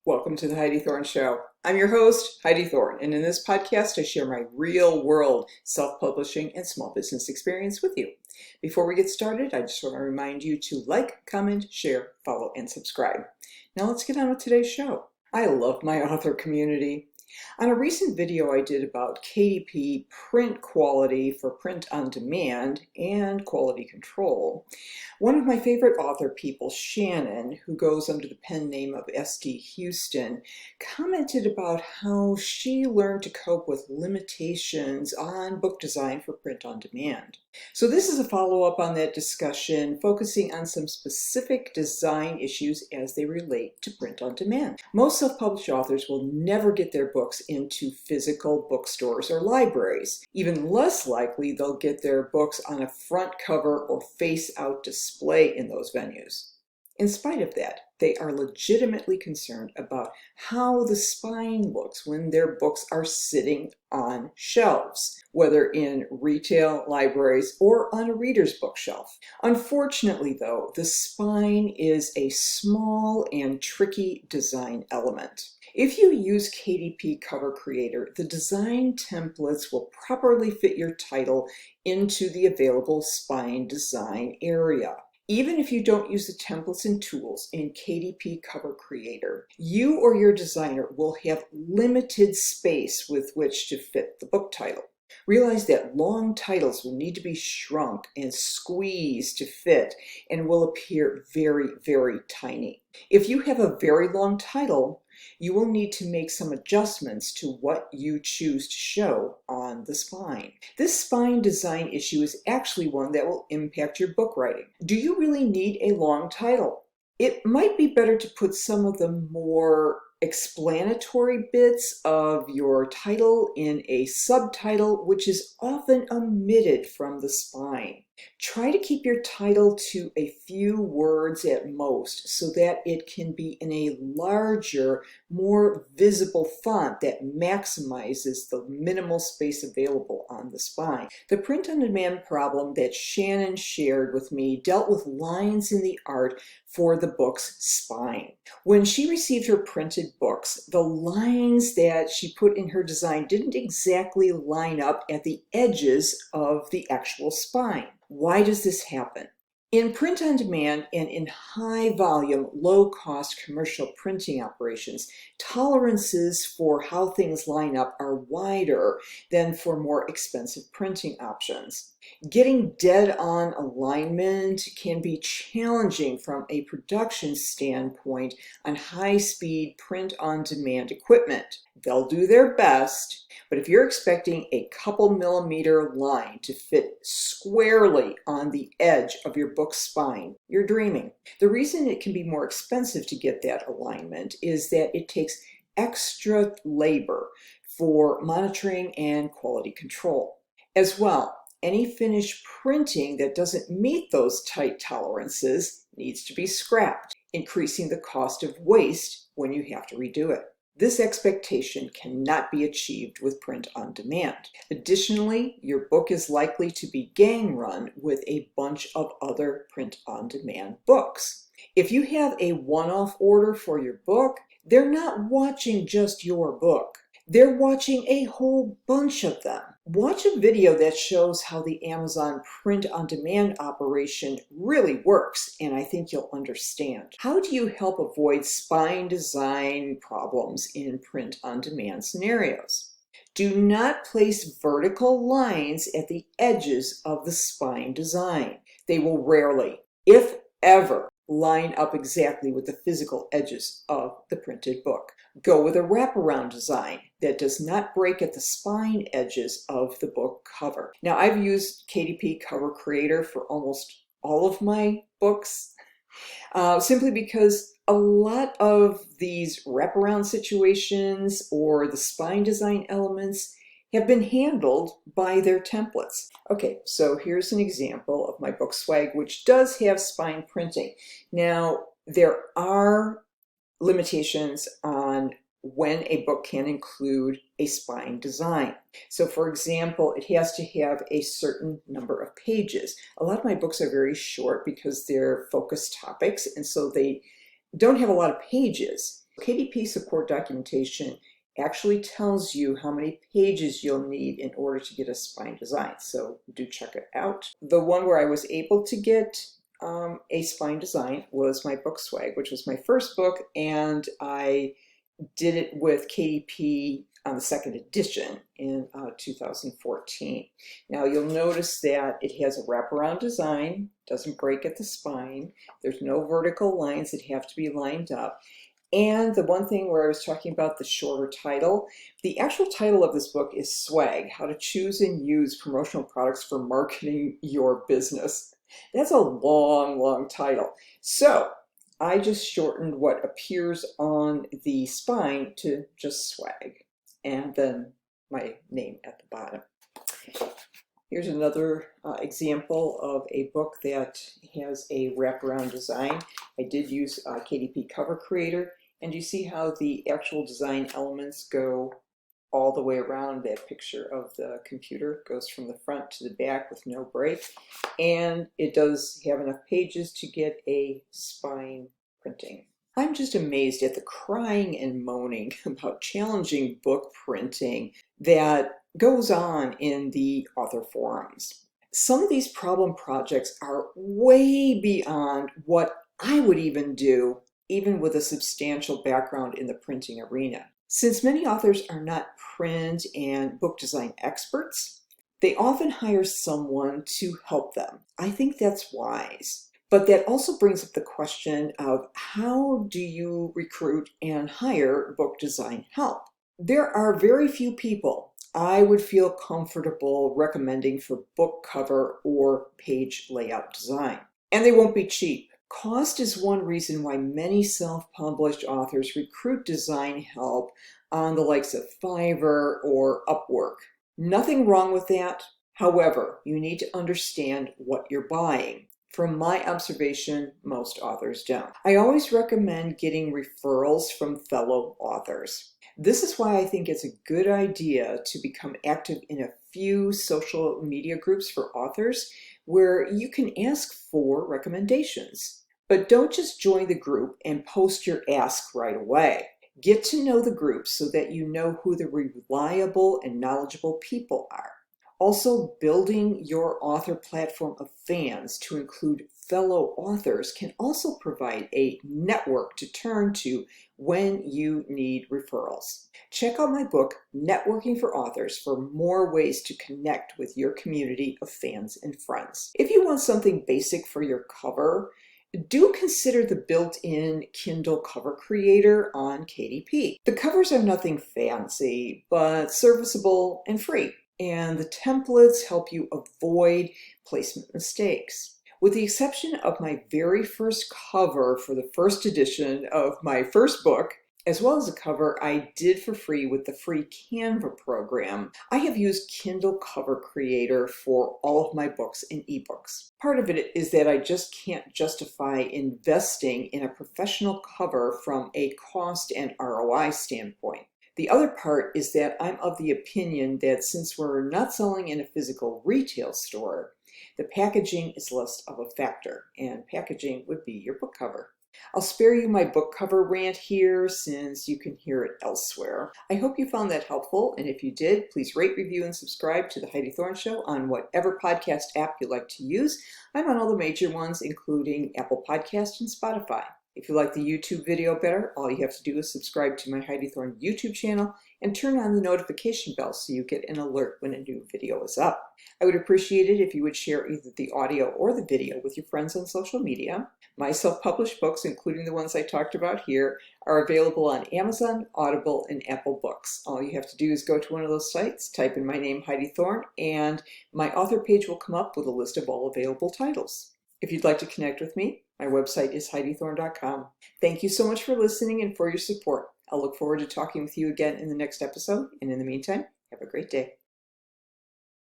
Welcome to the Heidi Thorne Show. I'm your host, Heidi Thorne, and in this podcast, I share my real-world self-publishing and small business experience with you. Before we get started, I just want to remind you to like, comment, share, follow, and subscribe. Now let's get on with today's show. I love my author community. On a recent video I did about KDP print quality for print on demand and quality control, one of my favorite author people, Shanon, who goes under the pen name of SD Houston, commented about how she learned to cope with limitations on book design for print on demand. So this is a follow-up on that discussion, focusing on some specific design issues as they relate to print on demand. Most self-published authors will never get their books into physical bookstores or libraries. Even less likely they'll get their books on a front cover or face-out display in those venues. In spite of that, they are legitimately concerned about how the spine looks when their books are sitting on shelves, whether in retail libraries or on a reader's bookshelf. Unfortunately, though, the spine is a small and tricky design element. If you use KDP Cover Creator, the design templates will properly fit your title into the available spine design area. Even if you don't use the templates and tools in KDP Cover Creator, you or your designer will have limited space with which to fit the book title. Realize that long titles will need to be shrunk and squeezed to fit and will appear very, very tiny. If you have a very long title, you will need to make some adjustments to what you choose to show on the spine. This spine design issue is actually one that will impact your book writing. Do you really need a long title? It might be better to put some of the more explanatory bits of your title in a subtitle, which is often omitted from the spine. Try to keep your title to a few words at most so that it can be in a larger, more visible font that maximizes the minimal space available on the spine. The print-on-demand problem that Shanon shared with me dealt with lines in the art for the book's spine. When she received her printed books, the lines that she put in her design didn't exactly line up at the edges of the actual spine. Why does this happen? In print on demand and in high volume, low cost commercial printing operations, tolerances for how things line up are wider than for more expensive printing options. Getting dead on alignment can be challenging from a production standpoint on high-speed print-on-demand equipment. They'll do their best, but if you're expecting a couple millimeter line to fit squarely on the edge of your book spine, you're dreaming. The reason it can be more expensive to get that alignment is that it takes extra labor for monitoring and quality control. As well, any finished printing that doesn't meet those tight tolerances needs to be scrapped, increasing the cost of waste when you have to redo it. This expectation cannot be achieved with print on demand. Additionally, your book is likely to be gang run with a bunch of other print on demand books. If you have a one-off order for your book, they're not watching just your book. They're watching a whole bunch of them. Watch a video that shows how the Amazon print-on-demand operation really works, and I think you'll understand. How do you help avoid spine design problems in print-on-demand scenarios? Do not place vertical lines at the edges of the spine design. They will rarely, if ever, line up exactly with the physical edges of the printed book. Go with a wraparound design that does not break at the spine edges of the book cover. Now, I've used KDP Cover Creator for almost all of my books, simply because a lot of these wraparound situations or the spine design elements have been handled by their templates. Okay, so here's an example of my book swag, which does have spine printing. Now, there are limitations on when a book can include a spine design. So for example, it has to have a certain number of pages. A lot of my books are very short because they're focused topics, and so they don't have a lot of pages. KDP support documentation actually tells you how many pages you'll need in order to get a spine design, so do check it out. The one where I was able to get a spine design was my book Swag, which was my first book, and I did it with KDP on the second edition in 2014. Now you'll notice that it has a wraparound design, doesn't break at the spine, there's no vertical lines that have to be lined up. And the one thing where I was talking about the shorter title, the actual title of this book is Swag, How to Choose and Use Promotional Products for Marketing Your Business. That's a long, long title. So I just shortened what appears on the spine to just Swag, and then my name at the bottom. Here's another example of a book that has a wraparound design. I did use KDP Cover Creator, and you see how the actual design elements go all the way around. That picture of the computer goes from the front to the back with no break, and it does have enough pages to get a spine printing. I'm just amazed at the crying and moaning about challenging book printing that goes on in the author forums. Some of these problem projects are way beyond what I would even do, even with a substantial background in the printing arena. Since many authors are not print and book design experts, they often hire someone to help them. I think that's wise. But that also brings up the question of how do you recruit and hire book design help? There are very few people I would feel comfortable recommending for book cover or page layout design. And they won't be cheap. Cost is one reason why many self-published authors recruit design help on the likes of Fiverr or Upwork. Nothing wrong with that. However, you need to understand what you're buying. From my observation, most authors don't. I always recommend getting referrals from fellow authors. This is why I think it's a good idea to become active in a few social media groups for authors where you can ask for recommendations. But don't just join the group and post your ask right away. Get to know the group so that you know who the reliable and knowledgeable people are. Also, building your author platform of fans to include fellow authors can also provide a network to turn to when you need referrals. Check out my book, Networking for Authors, for more ways to connect with your community of fans and friends. If you want something basic for your cover, do consider the built-in Kindle cover creator on KDP. The covers are nothing fancy, but serviceable and free. And the templates help you avoid placement mistakes. With the exception of my very first cover for the first edition of my first book, as well as a cover I did for free with the free Canva program, I have used Kindle Cover Creator for all of my books and ebooks. Part of it is that I just can't justify investing in a professional cover from a cost and ROI standpoint. The other part is that I'm of the opinion that since we're not selling in a physical retail store, the packaging is less of a factor, and packaging would be your book cover. I'll spare you my book cover rant here since you can hear it elsewhere. I hope you found that helpful, and if you did, please rate, review, and subscribe to The Heidi Thorne Show on whatever podcast app you like to use. I'm on all the major ones, including Apple Podcasts and Spotify. If you like the YouTube video better, all you have to do is subscribe to my Heidi Thorne YouTube channel and turn on the notification bell so you get an alert when a new video is up. I would appreciate it if you would share either the audio or the video with your friends on social media. My self-published books, including the ones I talked about here, are available on Amazon, Audible, and Apple Books. All you have to do is go to one of those sites, type in my name, Heidi Thorne, and my author page will come up with a list of all available titles. If you'd like to connect with me, my website is HeidiThorne.com. Thank you so much for listening and for your support. I'll look forward to talking with you again in the next episode, and in the meantime, have a great day.